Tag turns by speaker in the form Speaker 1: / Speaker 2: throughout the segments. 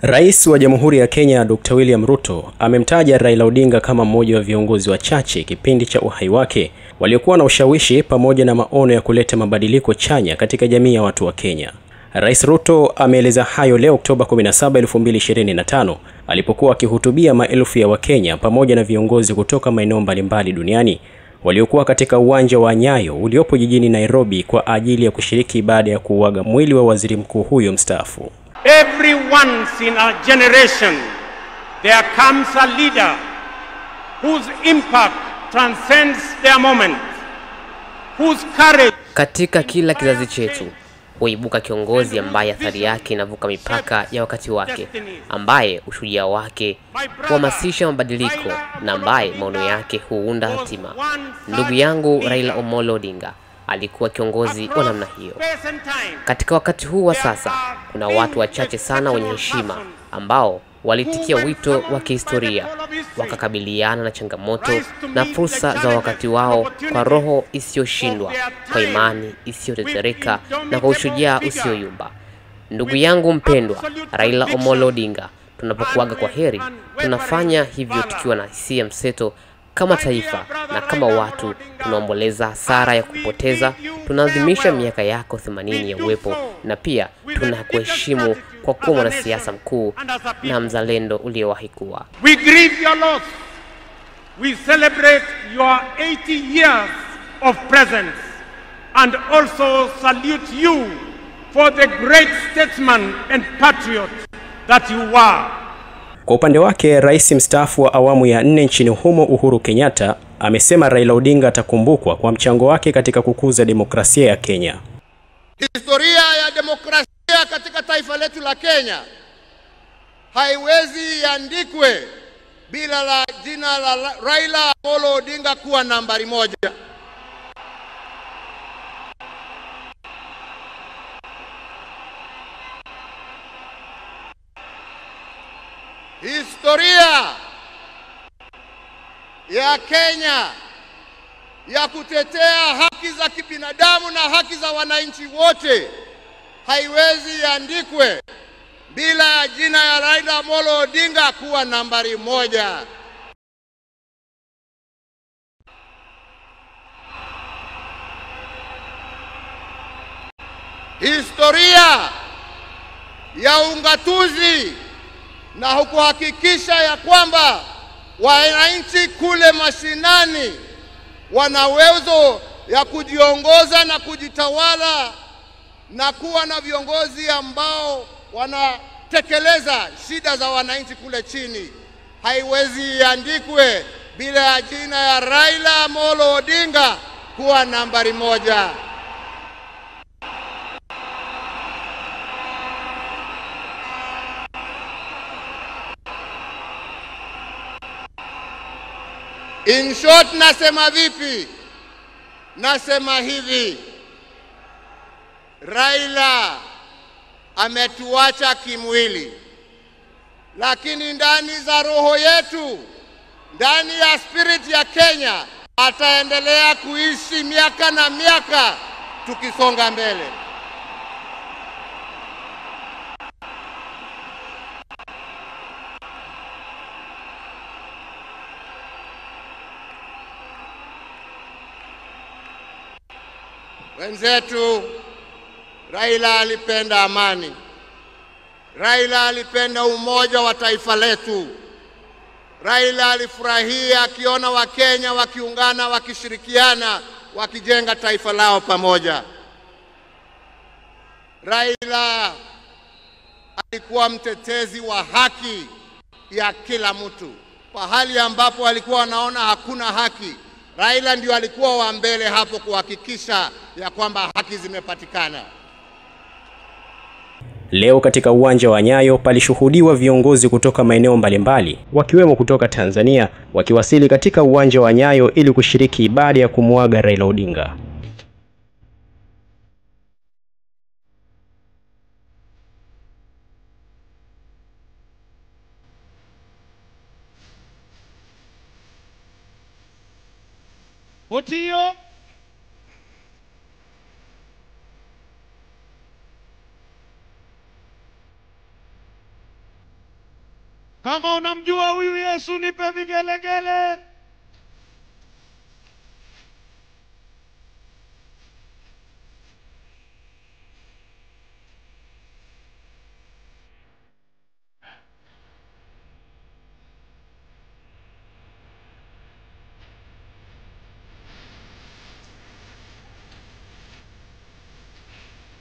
Speaker 1: Rais wa Jamhuri ya Kenya Dr. William Ruto amemtaja Raila Odinga kama mmoja wa viongozi wachache kipindi cha uhai wake waliokuwa na ushawishi pamoja na maono ya kuleta mabadiliko chanya katika jamii ya watu wa Kenya. Rais Ruto ameeleza hayo leo Oktoba 17, 2025 alipokuwa akihutubia maelfu ya Wakenya pamoja na viongozi kutoka maeneo mbalimbali duniani waliokuwa katika uwanja wa Nyayo uliopo jijini Nairobi kwa ajili ya kushiriki ibada ya kuuaga mwili wa waziri mkuu huyo mstaafu.
Speaker 2: Every once in a generation, there comes a leader whose impact transcends their moment, whose courage.
Speaker 3: Katika kila kizazi chetu, huibuka kiongozi ambaye athari yake inavuka mipaka ya wakati wake, ambaye ushujaa wake huhamasisha mabadiliko na ambaye maono yake huunda hatima. Ndugu yangu Raila Amolo Odinga alikuwa kiongozi wa namna hiyo. Katika wakati huu wa sasa, kuna watu wachache sana wenye heshima ambao walitikia wito wa kihistoria, wakakabiliana na changamoto na fursa za wakati wao kwa roho isiyoshindwa, kwa imani isiyotetereka na kwa ushujaa usioyumba. Ndugu yangu mpendwa Raila Amolo Odinga, tunapokuaga kwa heri, tunafanya hivyo tukiwa na hisia mseto kama taifa na kama watu. Tunaomboleza hasara ya kupoteza, tunaadhimisha miaka yako 80 ya uwepo, na pia tunakuheshimu kwa kuwa mwanasiasa mkuu na mzalendo uliowahi kuwa.
Speaker 2: We grieve your loss. We celebrate your 80 years of presence and also salute you for the great statesman and patriot that you were.
Speaker 1: Kwa upande wake, rais mstaafu wa awamu ya 4 nchini humo Uhuru Kenyatta amesema Raila Odinga atakumbukwa kwa mchango wake katika kukuza demokrasia ya Kenya.
Speaker 4: Historia ya demokrasia katika taifa letu la Kenya haiwezi iandikwe bila la jina la Raila Amolo Odinga kuwa nambari 1. Historia ya Kenya ya kutetea haki za kibinadamu na haki za wananchi wote haiwezi iandikwe bila jina ya Raila Amolo Odinga kuwa nambari 1. Historia ya ungatuzi na kuhakikisha ya kwamba wananchi kule mashinani wana uwezo ya kujiongoza na kujitawala na kuwa na viongozi ambao wanatekeleza shida za wananchi kule chini, haiwezi iandikwe bila jina ya Raila Amolo Odinga kuwa nambari 1. In short, nasema vipi? Nasema hivi: Raila ametuacha kimwili, lakini ndani za roho yetu, ndani ya spirit ya Kenya, ataendelea kuishi miaka na miaka tukisonga mbele. Wenzetu, Raila alipenda amani. Raila alipenda umoja wa taifa letu. Raila alifurahia akiona Wakenya wakiungana, wakishirikiana, wakijenga taifa lao pamoja. Raila alikuwa mtetezi wa haki ya kila mtu. Pahali ambapo alikuwa anaona hakuna haki, Raila ndio alikuwa wa mbele hapo kuhakikisha ya kwamba haki zimepatikana.
Speaker 1: Leo katika uwanja wa Nyayo palishuhudiwa viongozi kutoka maeneo mbalimbali wakiwemo kutoka Tanzania wakiwasili katika uwanja wa Nyayo ili kushiriki ibada ya kumuaga Raila Odinga.
Speaker 2: Otio
Speaker 5: Kama unamjua huyu Yesu nipe vigelegele.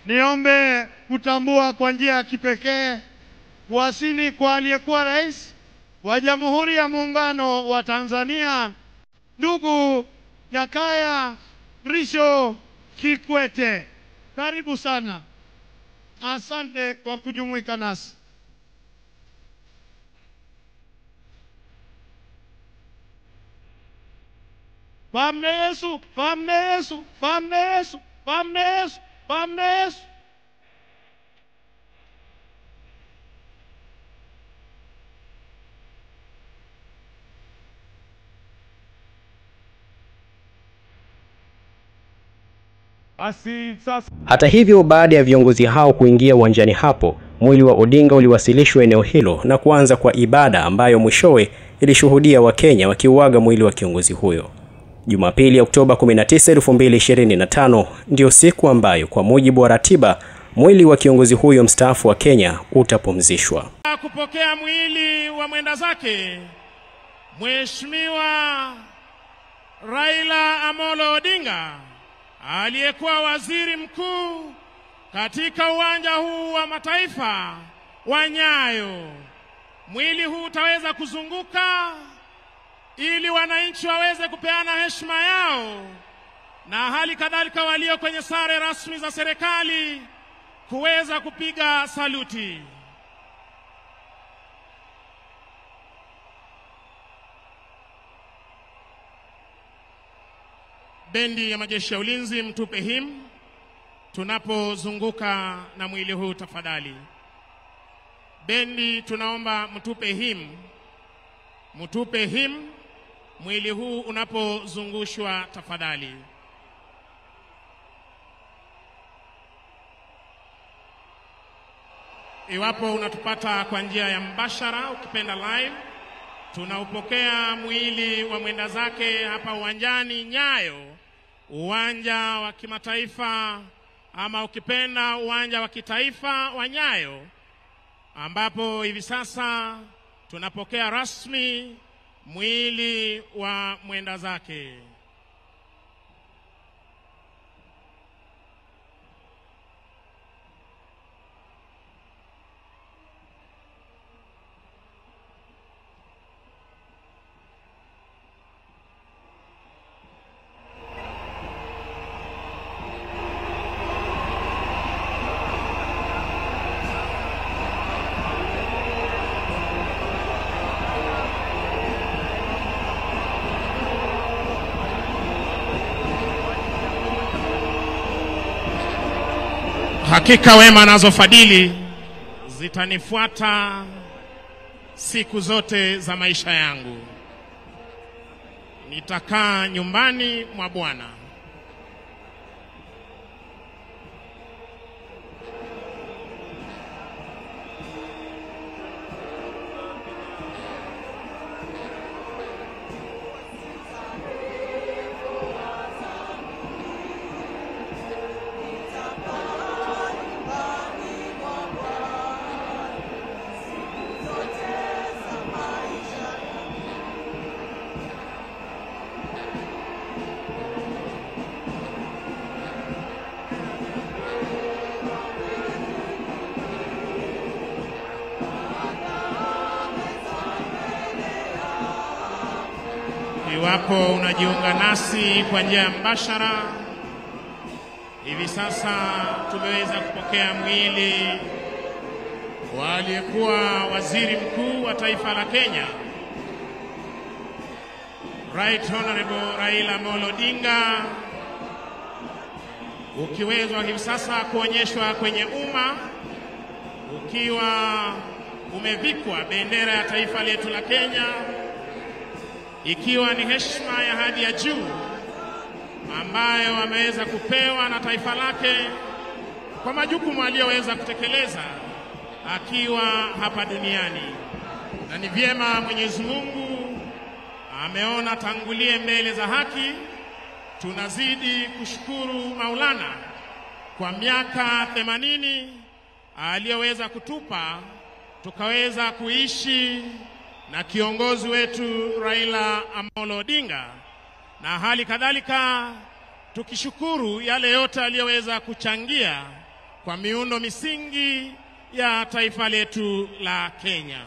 Speaker 5: Niombe kutambua kwa njia ya kipekee kuwasili kwa aliyekuwa rais wa Jamhuri ya Muungano wa Tanzania, ndugu Jakaya Mrisho Kikwete. Karibu sana. Asante kwa kujumuika nasi. Famne Yesu, famne Yesu, famne Yesu, famne Yesu, famne Yesu.
Speaker 1: Hata hivyo, baada ya viongozi hao kuingia uwanjani hapo, mwili wa Odinga uliwasilishwa eneo hilo na kuanza kwa ibada ambayo mwishowe ilishuhudia Wakenya wakiuaga mwili wa kiongozi huyo. Jumapili Oktoba 19, 2025 ndio siku ambayo kwa mujibu wa ratiba mwili wa kiongozi huyo mstaafu wa Kenya utapumzishwa.
Speaker 5: Kupokea mwili wa mwenda zake Mheshimiwa Raila Amolo Odinga, aliyekuwa waziri mkuu, katika uwanja huu wa mataifa wa Nyayo. Mwili huu utaweza kuzunguka ili wananchi waweze kupeana heshima yao, na hali kadhalika walio kwenye sare rasmi za serikali kuweza kupiga saluti. Bendi ya majeshi ya ulinzi, mtupe him tunapozunguka na mwili huu tafadhali. Bendi, tunaomba mtupe him mwili huu unapozungushwa tafadhali. Iwapo unatupata kwa njia ya mbashara, ukipenda live, tunaupokea mwili wa mwenda zake hapa uwanjani Nyayo, uwanja wa kimataifa ama ukipenda uwanja wa kitaifa wa Nyayo, ambapo hivi sasa tunapokea rasmi mwili wa mwenda zake. Hakika wema nazo fadhili zitanifuata siku zote za maisha yangu. Nitakaa nyumbani mwa Bwana. Iwapo unajiunga nasi kwa njia ya mbashara, hivi sasa tumeweza kupokea mwili wa aliyekuwa waziri mkuu wa taifa la Kenya, Right Honorable Raila Amolo Odinga, ukiwezwa hivi sasa kuonyeshwa kwenye umma ukiwa umevikwa bendera ya taifa letu la Kenya, ikiwa ni heshima ya hadi ya juu ambayo ameweza kupewa na taifa lake kwa majukumu aliyoweza kutekeleza akiwa hapa duniani. na ni vyema Mwenyezi Mungu ameona tangulie mbele za haki. Tunazidi kushukuru Maulana kwa miaka 80 aliyoweza kutupa tukaweza kuishi na kiongozi wetu Raila Amolo Odinga, na hali kadhalika tukishukuru yale yote aliyoweza kuchangia kwa miundo misingi ya taifa letu la Kenya.